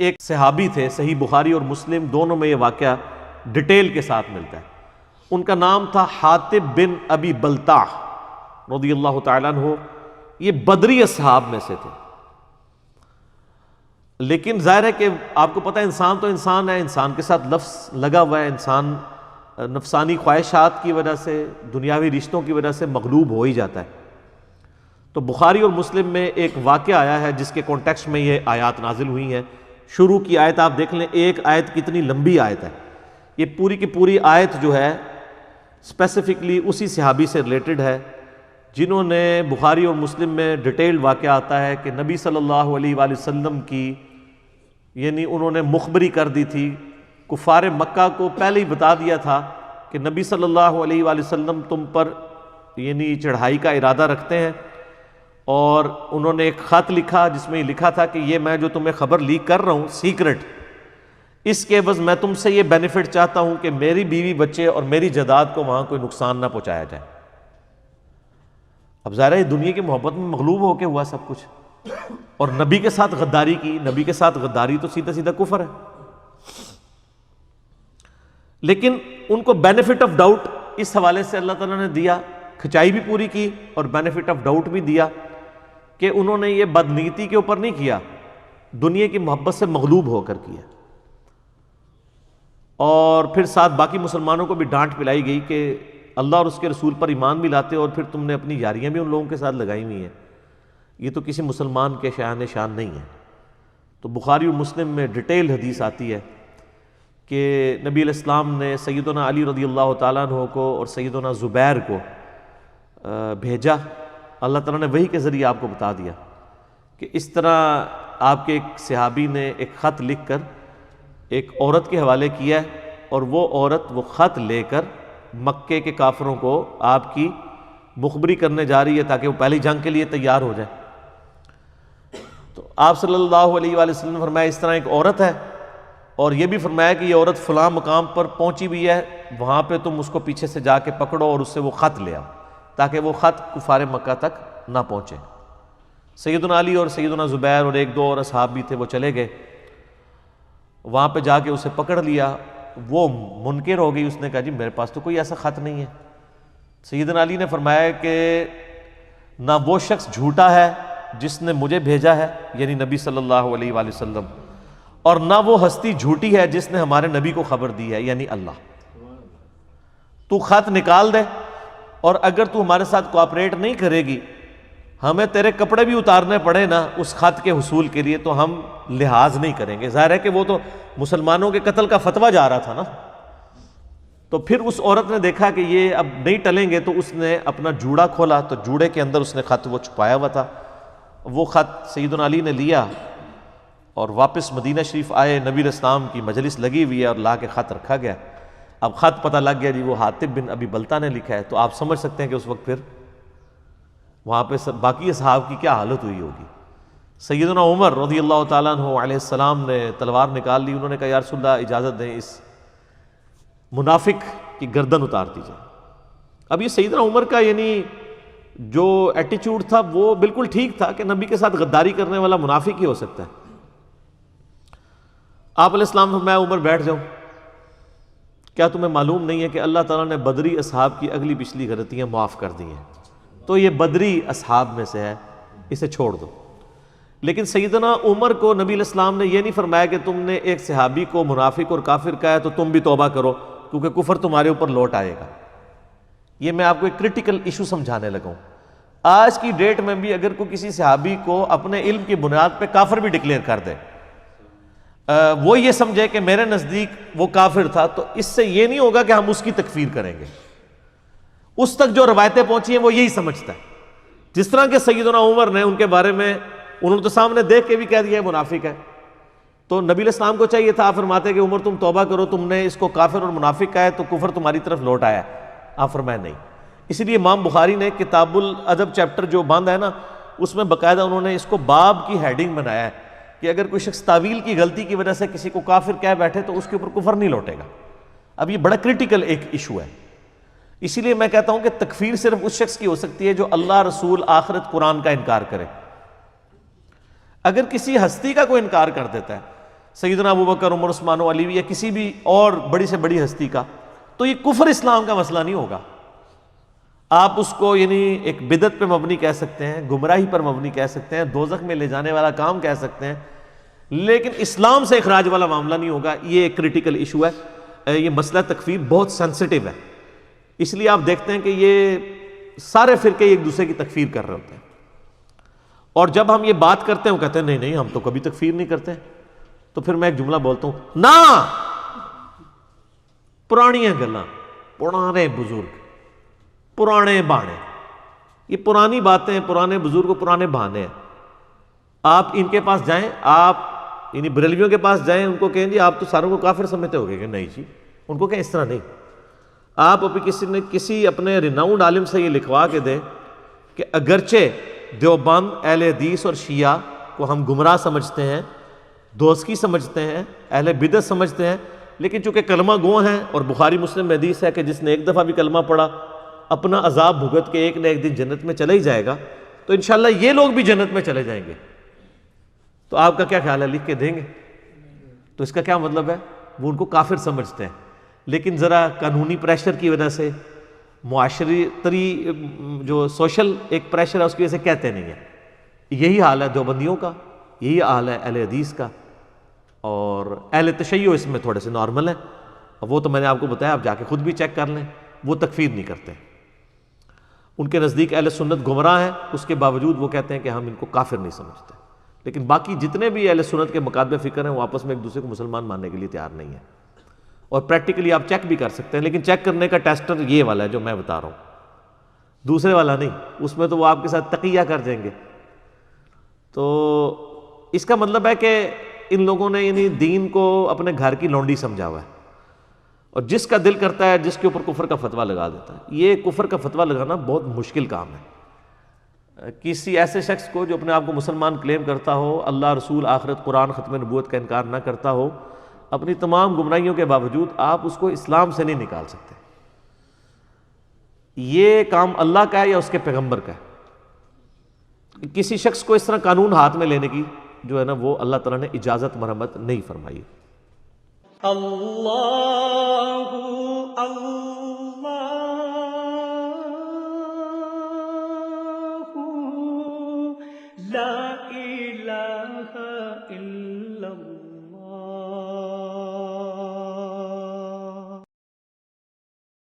ایک صحابی تھے، صحیح بخاری اور مسلم دونوں میں یہ واقعہ ڈیٹیل کے ساتھ ملتا ہے. ان کا نام تھا حاطب بن ابی بلتاح رضی اللہ تعالیٰ عنہ. یہ بدری اصحاب میں سے تھے. لیکن ظاہر ہے کہ آپ کو پتہ ہے انسان تو انسان ہے، انسان کے ساتھ لفظ لگا ہوا ہے، انسان نفسانی خواہشات کی وجہ سے، دنیاوی رشتوں کی وجہ سے مغلوب ہو ہی جاتا ہے. تو بخاری اور مسلم میں ایک واقعہ آیا ہے جس کے کانٹیکسٹ میں یہ آیات نازل ہوئی ہیں. شروع کی آیت آپ دیکھ لیں، ایک آیت کتنی لمبی آیت ہے. یہ پوری کی پوری آیت جو ہے اسپیسیفکلی اسی صحابی سے ریلیٹڈ ہے جنہوں نے بخاری اور مسلم میں ڈیٹیلڈ واقعہ آتا ہے کہ نبی صلی اللہ علیہ وآلہ وسلم کی، یعنی انہوں نے مخبری کر دی تھی. کفار مکہ کو پہلے ہی بتا دیا تھا کہ نبی صلی اللہ علیہ وآلہ وسلم تم پر یعنی چڑھائی کا ارادہ رکھتے ہیں، اور انہوں نے ایک خط لکھا جس میں یہ لکھا تھا کہ یہ میں جو تمہیں خبر لیک کر رہا ہوں سیکرٹ، اس کے عوض میں تم سے یہ بینیفٹ چاہتا ہوں کہ میری بیوی بچے اور میری جائیداد کو وہاں کوئی نقصان نہ پہنچایا جائے. اب ظاہر ہے دنیا کی محبت میں مغلوب ہو کے ہوا سب کچھ، اور نبی کے ساتھ غداری کی. نبی کے ساتھ غداری تو سیدھا سیدھا کفر ہے. لیکن ان کو بینیفٹ آف ڈاؤٹ اس حوالے سے اللہ تعالیٰ نے دیا، کھچائی بھی پوری کی اور بینیفٹ آف ڈاؤٹ بھی دیا کہ انہوں نے یہ بدنیتی کے اوپر نہیں کیا، دنیا کی محبت سے مغلوب ہو کر کیا. اور پھر ساتھ باقی مسلمانوں کو بھی ڈانٹ پلائی گئی کہ اللہ اور اس کے رسول پر ایمان بھی لاتے اور پھر تم نے اپنی یاریاں بھی ان لوگوں کے ساتھ لگائی ہوئی ہیں، یہ تو کسی مسلمان کے شان نہیں ہے. تو بخاری اور مسلم میں ڈیٹیل حدیث آتی ہے کہ نبی علیہ السلام نے سیدنا علی رضی اللہ تعالیٰ عنہ کو اور سیدنا زبیر کو بھیجا. اللہ تعالیٰ نے وحی کے ذریعے آپ کو بتا دیا کہ اس طرح آپ کے ایک صحابی نے ایک خط لکھ کر ایک عورت کے حوالے کیا ہے، اور وہ عورت وہ خط لے کر مکے کے کافروں کو آپ کی مخبری کرنے جا رہی ہے تاکہ وہ پہلی جنگ کے لیے تیار ہو جائے. تو آپ صلی اللہ علیہ وآلہ وسلم نے فرمایا اس طرح ایک عورت ہے، اور یہ بھی فرمایا کہ یہ عورت فلاں مقام پر پہنچی بھی ہے، وہاں پہ تم اس کو پیچھے سے جا کے پکڑو اور اس سے وہ خط لے آؤ تاکہ وہ خط کفار مکہ تک نہ پہنچے. سیدنا علی اور سیدنا زبیر اور ایک دو اور اصحاب بھی تھے، وہ چلے گئے وہاں پہ جا کے اسے پکڑ لیا. وہ منکر ہو گئی، اس نے کہا جی میرے پاس تو کوئی ایسا خط نہیں ہے. سیدنا علی نے فرمایا کہ نہ وہ شخص جھوٹا ہے جس نے مجھے بھیجا ہے یعنی نبی صلی اللہ علیہ وآلہ وسلم، اور نہ وہ ہستی جھوٹی ہے جس نے ہمارے نبی کو خبر دی ہے یعنی اللہ. تو خط نکال دے، اور اگر تو ہمارے ساتھ کوآپریٹ نہیں کرے گی، ہمیں تیرے کپڑے بھی اتارنے پڑے نا اس خط کے حصول کے لیے، تو ہم لحاظ نہیں کریں گے. ظاہر ہے کہ وہ تو مسلمانوں کے قتل کا فتویٰ جا رہا تھا نا. تو پھر اس عورت نے دیکھا کہ یہ اب نہیں ٹلیں گے، تو اس نے اپنا جوڑا کھولا، تو جوڑے کے اندر اس نے خط وہ چھپایا ہوا تھا. وہ خط سیدنا علی نے لیا اور واپس مدینہ شریف آئے. نبی علیہ السلام کی مجلس لگی ہوئی ہے اور لا کے خط رکھا گیا. اب خط پتہ لگ گیا جی وہ حاطب بن ابی بلتہ نے لکھا ہے. تو آپ سمجھ سکتے ہیں کہ اس وقت پھر وہاں پہ باقی اصحاب کی کیا حالت ہوئی ہوگی. سیدنا عمر رضی اللہ تعالیٰ عنہ علیہ السلام نے تلوار نکال لی. انہوں نے کہا یا رسول اللہ اجازت دیں اس منافق کی گردن اتار دی جائے. اب یہ سیدنا عمر کا یعنی جو ایٹیچیوڈ تھا وہ بالکل ٹھیک تھا کہ نبی کے ساتھ غداری کرنے والا منافق ہی ہو سکتا ہے. آپ علیہ السلام نے فرمایا عمر بیٹھ جاؤ، کیا تمہیں معلوم نہیں ہے کہ اللہ تعالیٰ نے بدری اصحاب کی اگلی پچھلی غلطیاں معاف کر دی ہیں، تو یہ بدری اصحاب میں سے ہے، اسے چھوڑ دو. لیکن سیدنا عمر کو نبی علیہ السلام نے یہ نہیں فرمایا کہ تم نے ایک صحابی کو منافق اور کافر کہا ہے تو تم بھی توبہ کرو کیونکہ کفر تمہارے اوپر لوٹ آئے گا. یہ میں آپ کو ایک کرٹیکل ایشو سمجھانے لگا ہوں. آج کی ڈیٹ میں بھی اگر کوئی کسی صحابی کو اپنے علم کی بنیاد پہ کافر بھی ڈکلیئر کر دے، وہ یہ سمجھے کہ میرے نزدیک وہ کافر تھا، تو اس سے یہ نہیں ہوگا کہ ہم اس کی تکفیر کریں گے. اس تک جو روایتیں پہنچی ہیں وہ یہی سمجھتا ہے. جس طرح کہ سیدنا عمر نے ان کے بارے میں انہوں نے تو سامنے دیکھ کے بھی کہہ دیا ہے منافق ہے، تو نبی علیہ السلام کو چاہیے تھا آپ فرماتے کہ عمر تم توبہ کرو، تم نے اس کو کافر اور منافق کہا ہے تو کفر تمہاری طرف لوٹ آیا ہے. آپ فرمائے نہیں. اسی لیے امام بخاری نے کتاب الادب چیپٹر جو بند ہے نا، اس میں باقاعدہ انہوں نے اس کو باب کی ہیڈنگ بنایا ہے کہ اگر کوئی شخص تعویل کی غلطی کی وجہ سے کسی کو کافر کہہ بیٹھے تو اس کے اوپر کفر نہیں لوٹے گا. اب یہ بڑا کرٹیکل ایک ایشو ہے. اسی لیے میں کہتا ہوں کہ تکفیر صرف اس شخص کی ہو سکتی ہے جو اللہ، رسول، آخرت، قرآن کا انکار کرے. اگر کسی ہستی کا کوئی انکار کر دیتا ہے سیدنا ابوبکر، عمر، عثمان و علی یا کسی بھی اور بڑی سے بڑی ہستی کا، تو یہ کفر اسلام کا مسئلہ نہیں ہوگا. آپ اس کو یعنی ایک بدعت پہ مبنی کہہ سکتے ہیں، گمراہی پر مبنی کہہ سکتے ہیں، دوزخ میں لے جانے والا کام کہہ سکتے ہیں، لیکن اسلام سے اخراج والا معاملہ نہیں ہوگا. یہ ایک کریٹیکل ایشو ہے. یہ مسئلہ تکفیر بہت سینسٹیو ہے، اس لیے آپ دیکھتے ہیں کہ یہ سارے فرقے ایک دوسرے کی تکفیر کر رہے ہوتے ہیں. اور جب ہم یہ بات کرتے ہیں وہ کہتے ہیں نہیں نہیں ہم تو کبھی تکفیر نہیں کرتے. تو پھر میں ایک جملہ بولتا ہوں، نہ پرانیاں گلاں، پرانے بزرگ، پرانے بانے، یہ پرانی باتیں، پرانے بزرگ، پرانے بہانے ہیں. آپ ان کے پاس جائیں، آپ یعنی بریلویوں کے پاس جائیں، ان کو کہیں جی آپ تو ساروں کو کافر سمجھتے ہوگے کہ نہیں جی، ان کو کہیں اس طرح نہیں. آپ ابھی کسی اپنے ریناؤنڈ عالم سے یہ لکھوا کے دیں کہ اگرچہ دیوبند، اہل حدیث اور شیعہ کو ہم گمراہ سمجھتے ہیں، دوزخی سمجھتے ہیں، اہل بدعت سمجھتے ہیں، لیکن چونکہ کلمہ گو ہیں اور بخاری مسلم میں حدیث ہے کہ جس نے ایک دفعہ بھی کلمہ پڑھا اپنا عذاب بھگت کے ایک نہ ایک دن جنت میں چلا ہی جائے گا، تو انشاءاللہ یہ لوگ بھی جنت میں چلے جائیں گے. تو آپ کا کیا خیال ہے، لکھ کے دیں گے؟ تو اس کا کیا مطلب ہے؟ وہ ان کو کافر سمجھتے ہیں، لیکن ذرا قانونی پریشر کی وجہ سے، معاشرتی جو سوشل ایک پریشر ہے اس کی وجہ سے کہتے نہیں ہیں. یہی حال ہے دیوبندیوں کا، یہی حال ہے اہل حدیث کا، اور اہل تشیع اس میں تھوڑے سے نارمل ہیں. وہ تو میں نے آپ کو بتایا، آپ جا کے خود بھی چیک کر لیں، وہ تکفیر نہیں کرتے. ان کے نزدیک اہل سنت گمراہ ہیں، اس کے باوجود وہ کہتے ہیں کہ ہم ان کو کافر نہیں سمجھتے. لیکن باقی جتنے بھی اہل سنت کے مکاتبہ فکر ہیں وہ آپس میں ایک دوسرے کو مسلمان ماننے کے لیے تیار نہیں ہیں. اور پریکٹیکلی آپ چیک بھی کر سکتے ہیں، لیکن چیک کرنے کا ٹیسٹر یہ والا ہے جو میں بتا رہا ہوں، دوسرے والا نہیں. اس میں تو وہ آپ کے ساتھ تقیہ کر جائیں گے. تو اس کا مطلب ہے کہ ان لوگوں نے یعنی دین کو اپنے گھر کی لونڈی سمجھا ہوا ہے، اور جس کا دل کرتا ہے جس کے اوپر کفر کا فتویٰ لگا دیتا ہے. یہ کفر کا فتویٰ لگانا بہت مشکل کام ہے. کسی ایسے شخص کو جو اپنے آپ کو مسلمان کلیم کرتا ہو، اللہ، رسول، آخرت، قرآن، ختم نبوت کا انکار نہ کرتا ہو، اپنی تمام گمراہیوں کے باوجود آپ اس کو اسلام سے نہیں نکال سکتے. یہ کام اللہ کا ہے یا اس کے پیغمبر کا ہے. کسی شخص کو اس طرح قانون ہاتھ میں لینے کی جو ہے نا وہ اللہ تعالیٰ نے اجازت مرحمت نہیں فرمائی. اللہ اللہ